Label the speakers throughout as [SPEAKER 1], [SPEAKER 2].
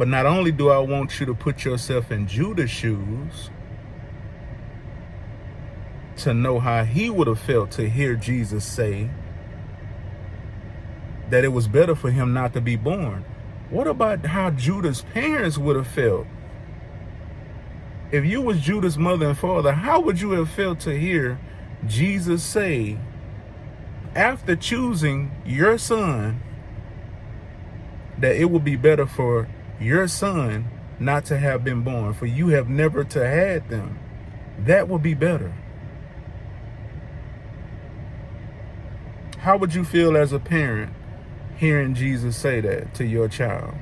[SPEAKER 1] But not only do I want you to put yourself in Judas' shoes to know how he would have felt to hear Jesus say that it was better for him not to be born. What about how Judas' parents would have felt? If you was Judas' mother and father, how would you have felt to hear Jesus say, after choosing your son, that it would be better for your son not to have been born, for you have never to had them? That would be better. How would you feel as a parent hearing Jesus say that to your child?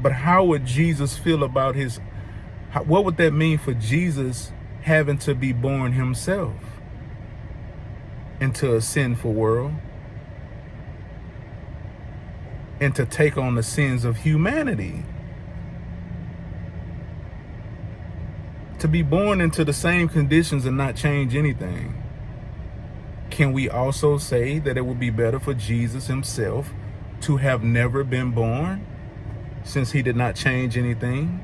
[SPEAKER 1] But how would Jesus feel about what would that mean for Jesus having to be born himself into a sinful world and to take on the sins of humanity? To be born into the same conditions and not change anything. Can we also say that it would be better for Jesus himself to have never been born, since he did not change anything?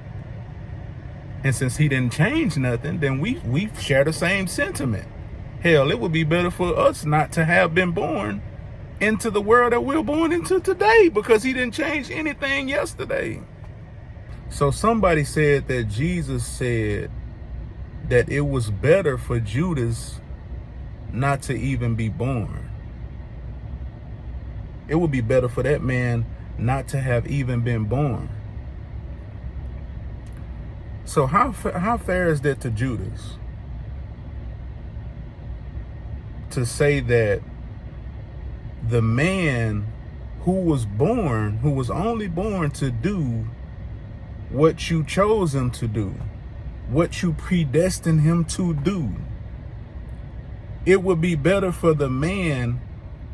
[SPEAKER 1] And since he didn't change nothing, then we share the same sentiment. Hell, it would be better for us not to have been born into the world that we're born into today, because he didn't change anything yesterday. So somebody said that Jesus said that it was better for Judas not to even be born. It would be better for that man not to have even been born. So how fair is that to Judas? To say that the man who was only born to do what you chose him to do, what you predestined him to do, it would be better for the man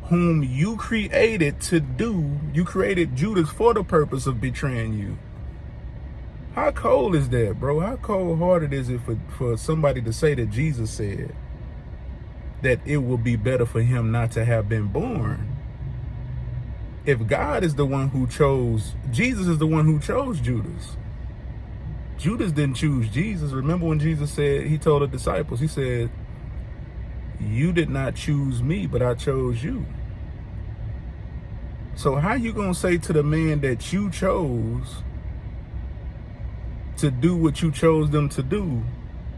[SPEAKER 1] whom you created to do. You created Judas for the purpose of betraying you. How cold is that, bro? How cold-hearted is it for somebody to say that Jesus said that it would be better for him not to have been born? If God is the one who chose, Jesus is the one who chose Judas. Judas didn't choose Jesus. Remember when Jesus said, he told the disciples, he said, you did not choose me, but I chose you. So how you gonna say to the man that you chose to do what you chose them to do,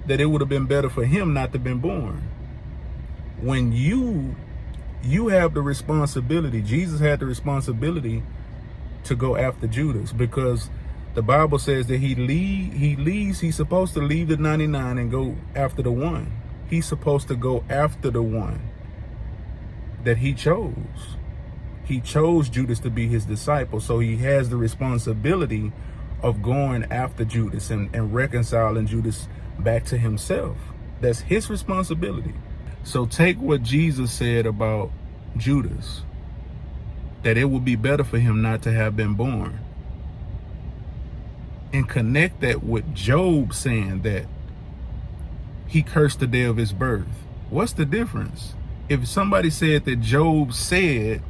[SPEAKER 1] that it would have been better for him not to have been born? When you have the responsibility, Jesus had the responsibility to go after Judas, because the Bible says that he's supposed to leave the 99 and go after the one. He's supposed to go after the one that he chose. He chose Judas to be his disciple, so he has the responsibility of going after Judas and reconciling Judas back to himself. That's his responsibility. So take what Jesus said about Judas, that it would be better for him not to have been born, and connect that with Job saying that he cursed the day of his birth. What's the difference? If somebody said that Job said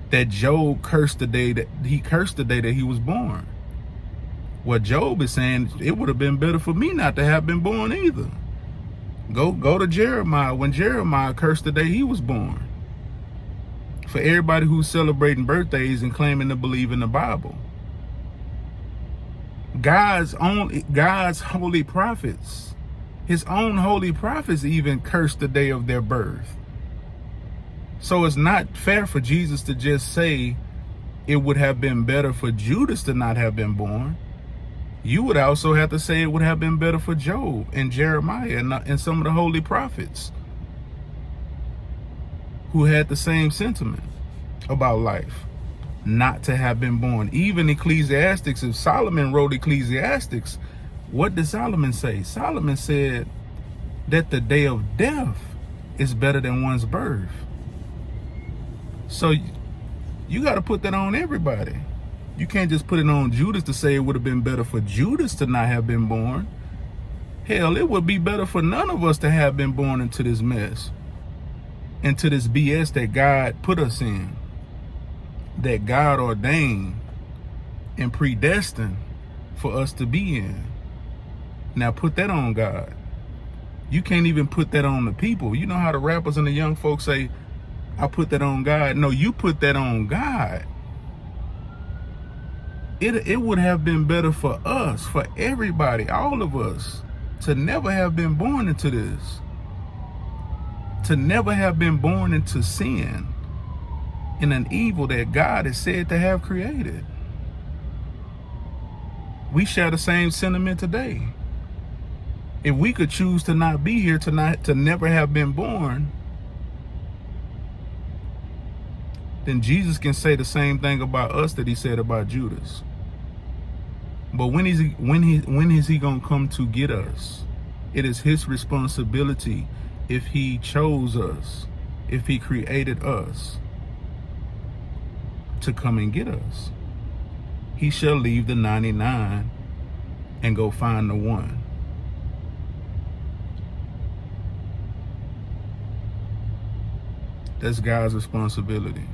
[SPEAKER 1] that Job cursed the day that he was born, what Job is saying, it would have been better for me not to have been born either. Go to Jeremiah, when Jeremiah cursed the day he was born. For everybody who's celebrating birthdays and claiming to believe in the Bible, God's holy prophets, his own holy prophets even cursed the day of their birth. So it's not fair for Jesus to just say it would have been better for Judas to not have been born. You would also have to say it would have been better for Job and Jeremiah and some of the holy prophets who had the same sentiment about life, not to have been born. Even Ecclesiastics, if Solomon wrote Ecclesiastics, what did Solomon say? Solomon said that the day of death is better than one's birth. So you got to put that on everybody. You can't just put it on Judas to say it would have been better for Judas to not have been born. Hell, it would be better for none of us to have been born into this mess, into this BS that God put us in. that God ordained and predestined for us to be in. Now put that on God. You can't even put that on the people. You know how the rappers and the young folks say, I put that on God. No, you put that on God. It would have been better for us, for everybody, all of us, to never have been born into this. To never have been born into sin and an evil that God is said to have created. We share the same sentiment today. If we could choose to not be here tonight, to never have been born, then Jesus can say the same thing about us that he said about Judas. But when is he gonna come to get us? It is his responsibility, if he chose us, if he created us, to come and get us. He shall leave the 99 and go find the one. That's God's responsibility.